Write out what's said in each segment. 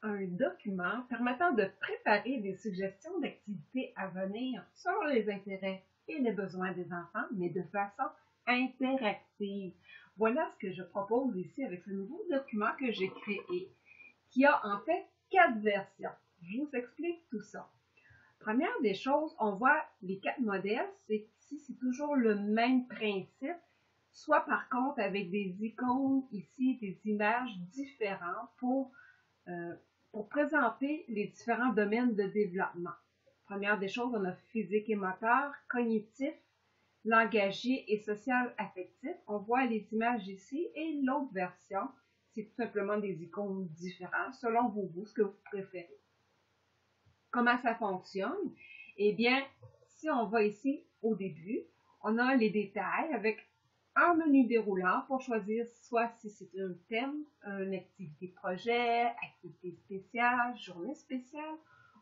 Un document permettant de préparer des suggestions d'activités à venir selon les intérêts et les besoins des enfants, mais de façon interactive. Voilà ce que je propose ici avec ce nouveau document que j'ai créé, qui a en fait 4 versions. Je vous explique tout ça. Première des choses, on voit les 4 modèles, c'est qu'ici c'est toujours le même principe, soit par contre avec des icônes ici, des images différentes euh, pour présenter les différents domaines de développement. Première des choses, on a physique et moteur, cognitif, langagier et social-affectif. On voit les images ici et l'autre version, c'est tout simplement des icônes différentes selon vos goûts, ce que vous préférez. Comment ça fonctionne? Eh bien, si on va ici au début, on a les détails avec un menu déroulant pour choisir soit si c'est un thème, une activité projet, activité spéciale, journée spéciale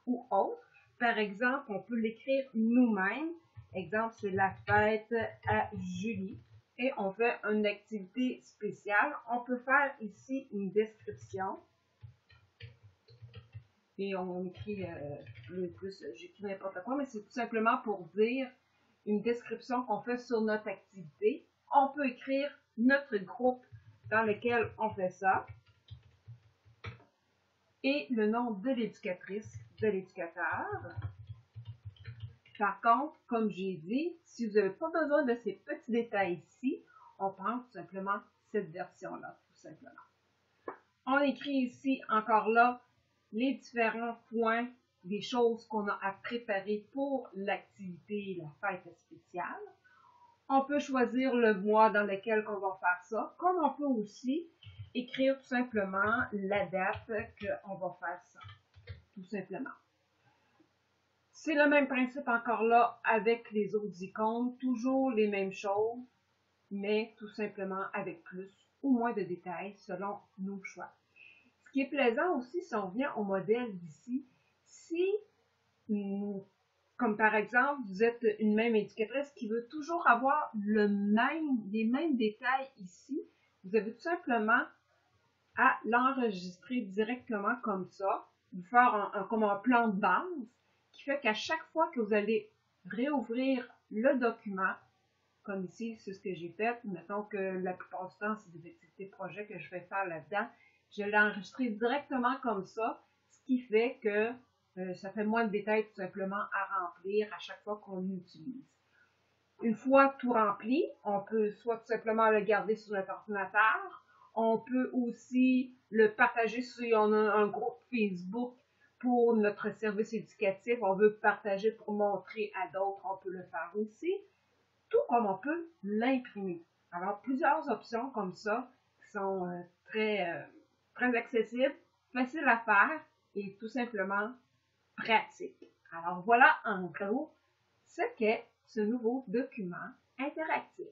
ou autre. Par exemple, on peut l'écrire nous-mêmes. Exemple, c'est la fête à Julie et on fait une activité spéciale. On peut faire ici une description et on écrit le plus, j'écris n'importe quoi, mais c'est tout simplement pour dire une description qu'on fait sur notre activité. On peut écrire notre groupe dans lequel on fait ça et le nom de l'éducatrice, de l'éducateur. Par contre, comme j'ai dit, si vous n'avez pas besoin de ces petits détails ici, on prend tout simplement cette version-là, tout simplement. On écrit ici, encore là, les différents points des choses qu'on a à préparer pour l'activité, la fête spéciale. On peut choisir le mois dans lequel on va faire ça, comme on peut aussi écrire tout simplement la date qu'on va faire ça, tout simplement. C'est le même principe encore là avec les autres icônes, toujours les mêmes choses, mais tout simplement avec plus ou moins de détails selon nos choix. Ce qui est plaisant aussi, si on vient au modèle d'ici, si, comme par exemple, vous êtes une même éducatrice qui veut toujours avoir les mêmes détails ici, vous avez tout simplement à l'enregistrer directement comme ça, vous faire comme un plan de base, qui fait qu'à chaque fois que vous allez réouvrir le document, comme ici, c'est ce que j'ai fait. Mettons que la plupart du temps, c'est des activités projets que je vais faire là-dedans. Je l'ai enregistré directement comme ça, ce qui fait que ça fait moins de détails tout simplement à remplir à chaque fois qu'on l'utilise. Une fois tout rempli, on peut soit tout simplement le garder sur notre ordinateur, on peut aussi le partager si on a un groupe Facebook pour notre service éducatif, on veut partager pour montrer à d'autres, on peut le faire aussi tout comme on peut l'imprimer. Alors, plusieurs options comme ça qui sont très accessibles, faciles à faire et tout simplement pratiques. Alors, voilà en gros ce qu'est ce nouveau document interactif.